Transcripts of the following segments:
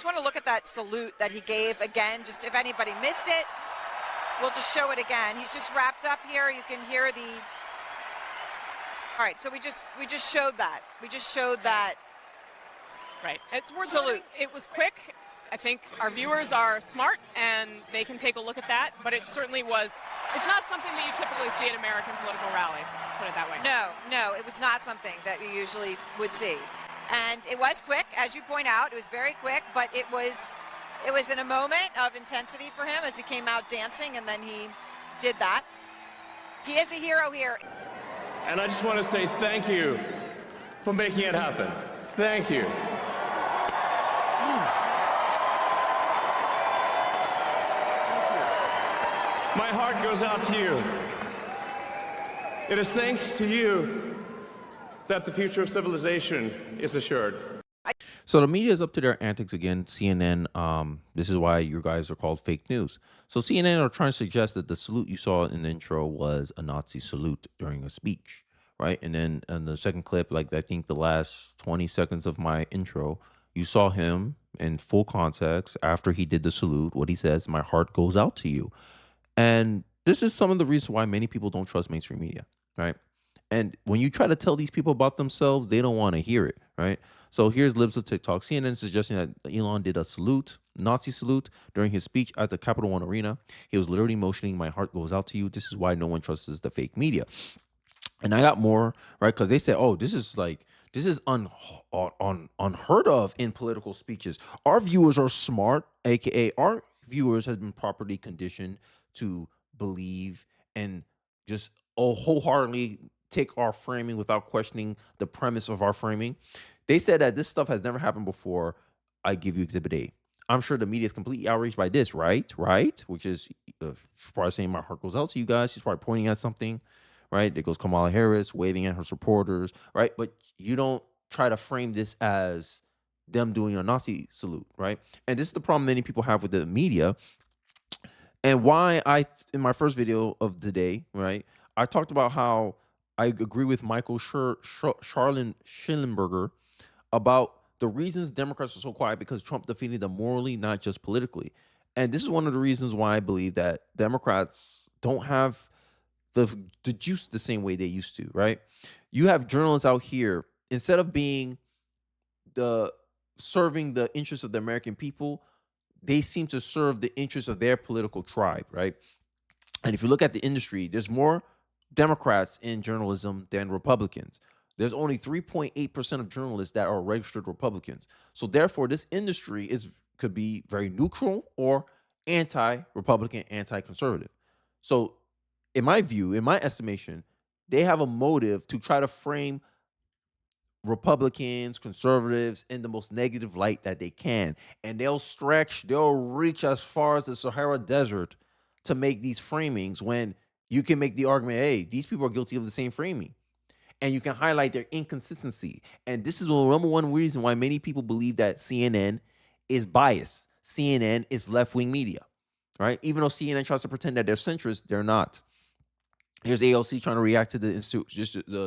want to look at that salute that he gave again, just if anybody missed it, we'll just show it again. He's just wrapped up here. You can hear the, all right, so we just showed that. We just showed that. Right. It's worth salute. It was quick. I think our viewers are smart and they can take a look at that, but it certainly was, it's not something that you typically see at American political rallies, put it that way. No, it was not something that you usually would see. And it was quick, as you point out, it was very quick, but it was in a moment of intensity for him as he came out dancing, and then he did that. He is a hero here. And I just want to say thank you for making it happen. Thank you. My heart goes out to you. It is thanks to you that the future of civilization is assured. So the media is up to their antics again. CNN, this is why you guys are called fake news. So CNN are trying to suggest that the salute you saw in the intro was a Nazi salute during a speech, right? And then in the second clip, like I think the last 20 seconds of my intro, you saw him in full context after he did the salute. What he says, "My heart goes out to you." And this is some of the reasons why many people don't trust mainstream media, right? And when you try to tell these people about themselves, they don't want to hear it, right? So here's libs of TikTok. CNN suggesting that Elon did a salute, Nazi salute, during his speech at the Capital One Arena. He was literally motioning, "My heart goes out to you." This is why no one trusts the fake media. And I got more, right? Because they said, "Oh, this is unheard of in political speeches." Our viewers are smart, aka our viewers has been properly conditioned to believe and just wholeheartedly take our framing without questioning the premise of our framing. They said that this stuff has never happened before. I give you Exhibit A. I'm sure the media is completely outraged by this, right? Which is probably saying, "My heart goes out to you guys." She's probably pointing at something, right? There goes Kamala Harris waving at her supporters, right? But you don't try to frame this as them doing a Nazi salute, right? And this is the problem many people have with the media. And why in my first video of the day, right, I talked about how I agree with Michael Schellenberger about the reasons Democrats are so quiet, because Trump defeated them morally, not just politically. And this is one of the reasons why I believe that Democrats don't have the juice the same way they used to, right? You have journalists out here, instead of being serving the interests of the American people, they seem to serve the interests of their political tribe, right? And if you look at the industry, there's more Democrats in journalism than Republicans. There's only 3.8% of journalists that are registered Republicans. So therefore, this industry could be very neutral or anti-Republican, anti-conservative. So in my view, in my estimation, they have a motive to try to frame Republicans, conservatives in the most negative light that they can. And they'll reach as far as the Sahara Desert to make these framings, when you can make the argument, hey, these people are guilty of the same framing. And you can highlight their inconsistency. And this is the number one reason why many people believe that CNN is biased. CNN is left-wing media, right? Even though CNN tries to pretend that they're centrist, they're not. Here's AOC trying to react to the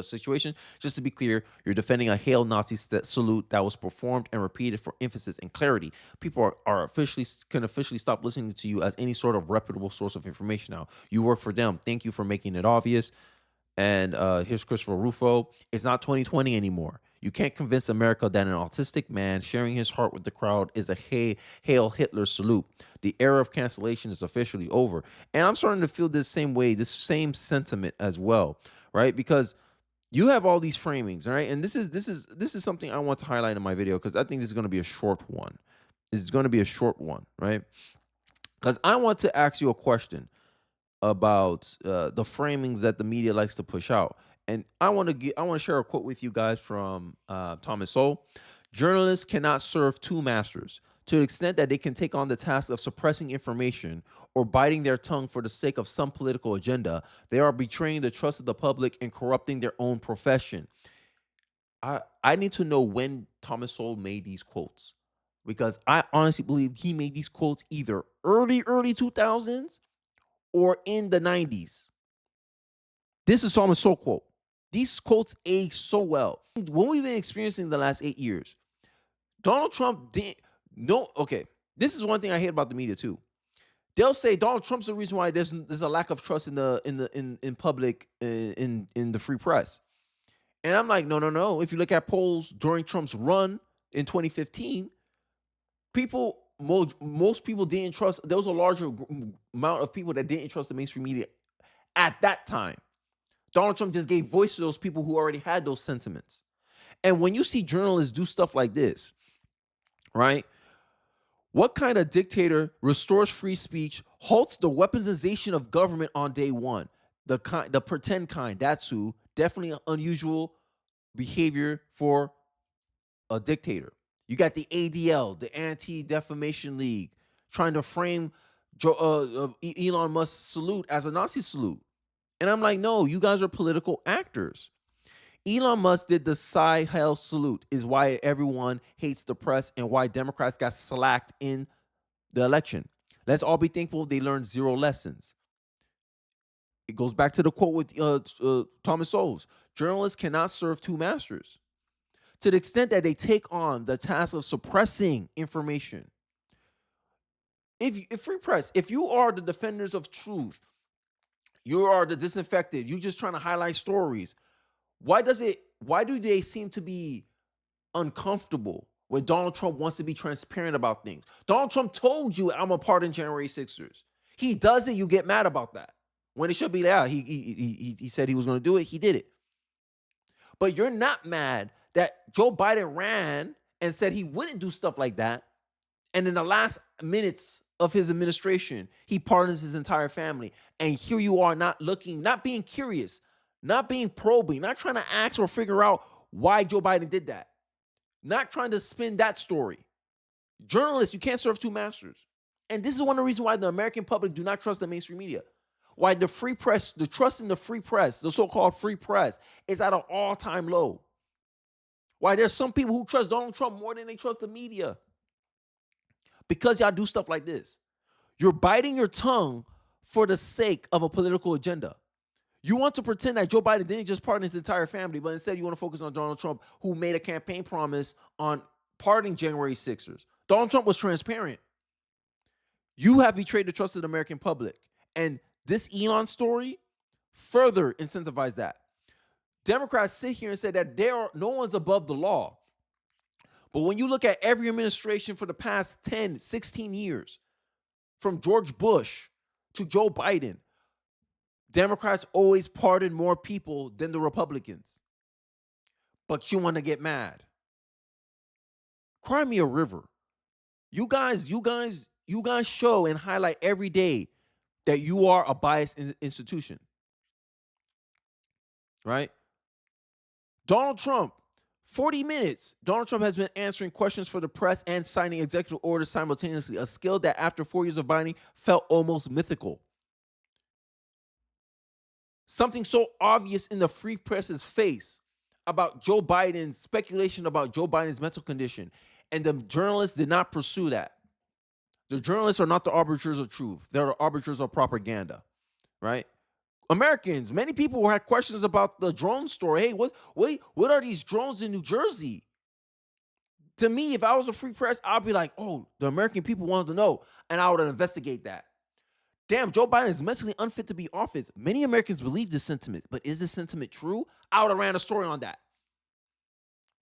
situation. Just to be clear, you're defending a Hail Nazi salute that was performed and repeated for emphasis and clarity. People can officially stop listening to you as any sort of reputable source of information now. You work for them. Thank you for making it obvious. And here's Christopher Rufo. It's not 2020 anymore. You can't convince America that an autistic man sharing his heart with the crowd is a Hail Hitler salute. The era of cancellation is officially over. And I'm starting to feel this same way, this same sentiment as well, right? Because you have all these framings, right? And this is something I want to highlight in my video, because I think this is going to be a short one. This is going to be a short one, right? Because I want to ask you a question about the framings that the media likes to push out. And I want to share a quote with you guys from Thomas Sowell. "Journalists cannot serve two masters. To the extent that they can take on the task of suppressing information or biting their tongue for the sake of some political agenda, they are betraying the trust of the public and corrupting their own profession." I need to know when Thomas Sowell made these quotes, because I honestly believe he made these quotes either early 2000s or in the 90s. This is Thomas Sowell quote. These quotes age so well. What we've been experiencing the last 8 years, Donald Trump No, okay. This is one thing I hate about the media too. They'll say Donald Trump's the reason why there's a lack of trust in public in the free press. And I'm like, no. If you look at polls during Trump's run in 2015, most people didn't trust. There was a larger amount of people that didn't trust the mainstream media at that time. Donald Trump just gave voice to those people who already had those sentiments. And when you see journalists do stuff like this, right? What kind of dictator restores free speech, halts the weaponization of government on day one? The pretend kind. That's who. Definitely unusual behavior for a dictator. You got the ADL, the Anti-Defamation League, trying to frame Elon Musk's salute as a Nazi salute. And I'm like, no, you guys are political actors. Elon Musk did the Cy Hell salute, is why everyone hates the press and why Democrats got slacked in the election. Let's all be thankful they learned 0 lessons. It goes back to the quote with Thomas Sowell. Journalists cannot serve 2 masters. To the extent that they take on the task of suppressing information. If free press, if you are the defenders of truth, you are the disinfected, you're just trying to highlight stories. Why do they seem to be uncomfortable when Donald Trump wants to be transparent about things? Donald Trump told you, I'm a pardon January 6ers. He does it, you get mad about that. When it should be there, he said he was going to do it, he did it. But you're not mad that Joe Biden ran and said he wouldn't do stuff like that. And in the last minutes of his administration, he pardons his entire family. And here you are not being curious, not being probing, not trying to ask or figure out why Joe Biden did that. Not trying to spin that story. Journalists, you can't serve 2 masters. And this is one of the reasons why the American public do not trust the mainstream media. Why the free press, the trust in the free press, the so-called free press, is at an all-time low. Why there's some people who trust Donald Trump more than they trust the media. Because y'all do stuff like this. You're biting your tongue for the sake of a political agenda. You want to pretend that Joe Biden didn't just pardon his entire family, but instead you want to focus on Donald Trump, who made a campaign promise on pardoning January 6ers. Donald Trump was transparent. You have betrayed the trust of the American public. And this Elon story further incentivized that. Democrats sit here and say that no one's above the law. But when you look at every administration for the past 10, 16 years, from George Bush to Joe Biden, Democrats always pardon more people than the Republicans. But you want to get mad. Cry me a river. You guys show and highlight every day that you are a biased institution. Right? Donald Trump, 40 minutes. Donald Trump has been answering questions for the press and signing executive orders simultaneously, a skill that after 4 years of Biden felt almost mythical. Something so obvious in the free press's face about Joe Biden's speculation about Joe Biden's mental condition, and the journalists did not pursue that. The journalists are not the arbiters of truth. They're the arbiters of propaganda, right? Americans, many people had questions about the drone story. Hey, what are these drones in New Jersey? To me, if I was a free press, I'd be like, oh, the American people wanted to know, and I would investigate that. Damn, Joe Biden is mentally unfit to be office. Many Americans believe this sentiment, but is this sentiment true? I would have ran a story on that.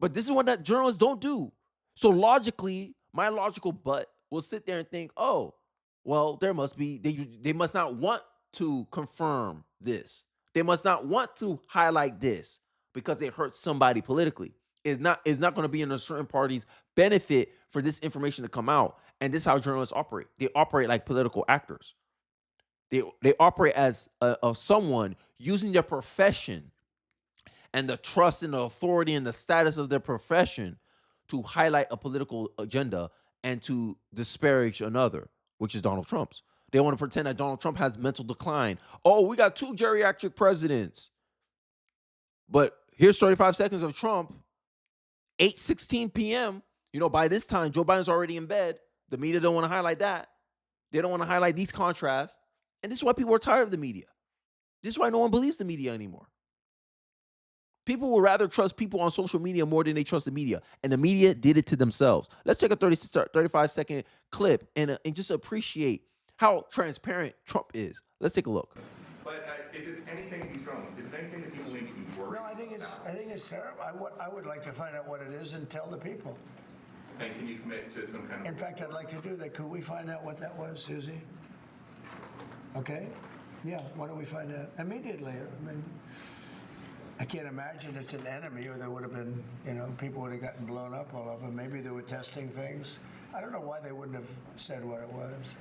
But this is what that journalists don't do. So logically, my logical butt will sit there and think, oh, well, there must be, they must not want to confirm this. They must not want to highlight this because it hurts somebody politically. It's not going to be in a certain party's benefit for this information to come out. And this is how journalists operate. They operate like political actors. They operate as someone using their profession and the trust and the authority and the status of their profession to highlight a political agenda and to disparage another, which is Donald Trump's. They want to pretend that Donald Trump has mental decline. Oh, we got 2 geriatric presidents. But here's 35 seconds of Trump, 8:16 p.m. You know, by this time, Joe Biden's already in bed. The media don't want to highlight that. They don't want to highlight these contrasts. And this is why people are tired of the media. This is why no one believes the media anymore. People would rather trust people on social media more than they trust the media. And the media did it to themselves. Let's take a 35-second clip and just appreciate how transparent Trump is. Let's take a look. But is it anything, these drones, is it anything that people need to be worried No, I think it's terrible. I would like to find out what it is and tell the people. And can you commit to some kind of... In fact, I'd like to do that. Could we find out what that was, Susie? Okay? Yeah, why don't we find out immediately? I mean, I can't imagine it's an enemy, or there would have been, people would have gotten blown up all over. Maybe they were testing things. I don't know why they wouldn't have said what it was.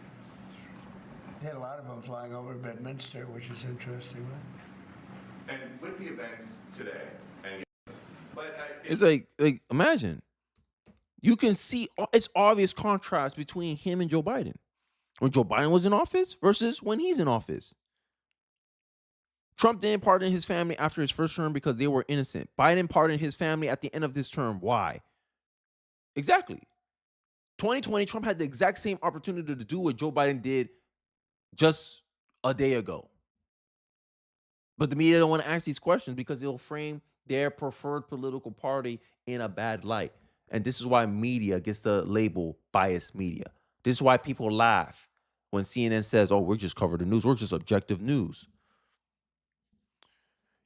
They had a lot of them flying over Bedminster, which is interesting, right? And with the events today, It's like imagine. You can see it's obvious contrast between him and Joe Biden. When Joe Biden was in office versus when he's in office. Trump didn't pardon his family after his first term because they were innocent. Biden pardoned his family at the end of this term. Why? Exactly. 2020, Trump had the exact same opportunity to do what Joe Biden did just a day ago. But the media don't want to ask these questions because it'll frame their preferred political party in a bad light. And this is why media gets the label biased media. This is why people laugh when CNN says, oh, we're just covering the news. We're just objective news.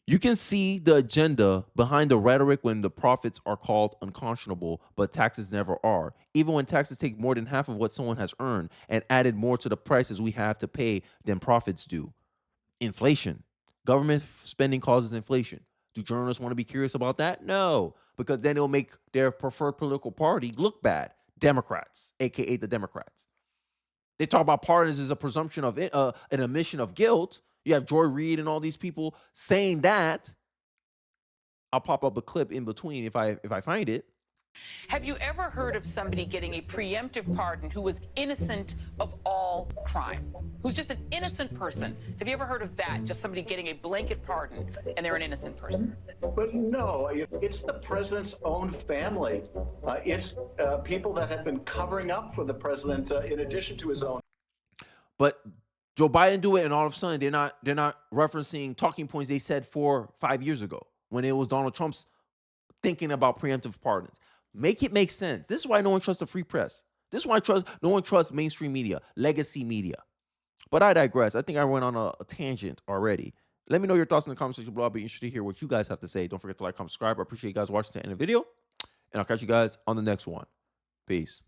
You can see the agenda behind the rhetoric when the profits are called unconscionable, but taxes never are. Even when taxes take more than half of what someone has earned and added more to the prices we have to pay than profits do. Inflation. Government spending causes inflation. Do journalists want to be curious about that? No, because then it'll make their preferred political party look bad. Democrats, aka the Democrats. They talk about pardons as a presumption of an admission of guilt. You have Joy Reid and all these people saying that. I'll pop up a clip in between if I find it. Have you ever heard of somebody getting a preemptive pardon who was innocent of all crime? Who's just an innocent person? Have you ever heard of that? Just somebody getting a blanket pardon and they're an innocent person? But no, it's the president's own family. It's people that have been covering up for the president in addition to his own. But Joe Biden do it, and all of a sudden they're not referencing talking points they said 4 or 5 years ago when it was Donald Trump's thinking about preemptive pardons. Make it make sense. This is why no one trusts the free press. This is why no one trusts mainstream media, legacy media. But I digress. I think I went on a tangent already. Let me know your thoughts in the comment section below. I'll be interested to hear what you guys have to say. Don't forget to like, comment, subscribe. I appreciate you guys watching to the end of the video. And I'll catch you guys on the next one. Peace.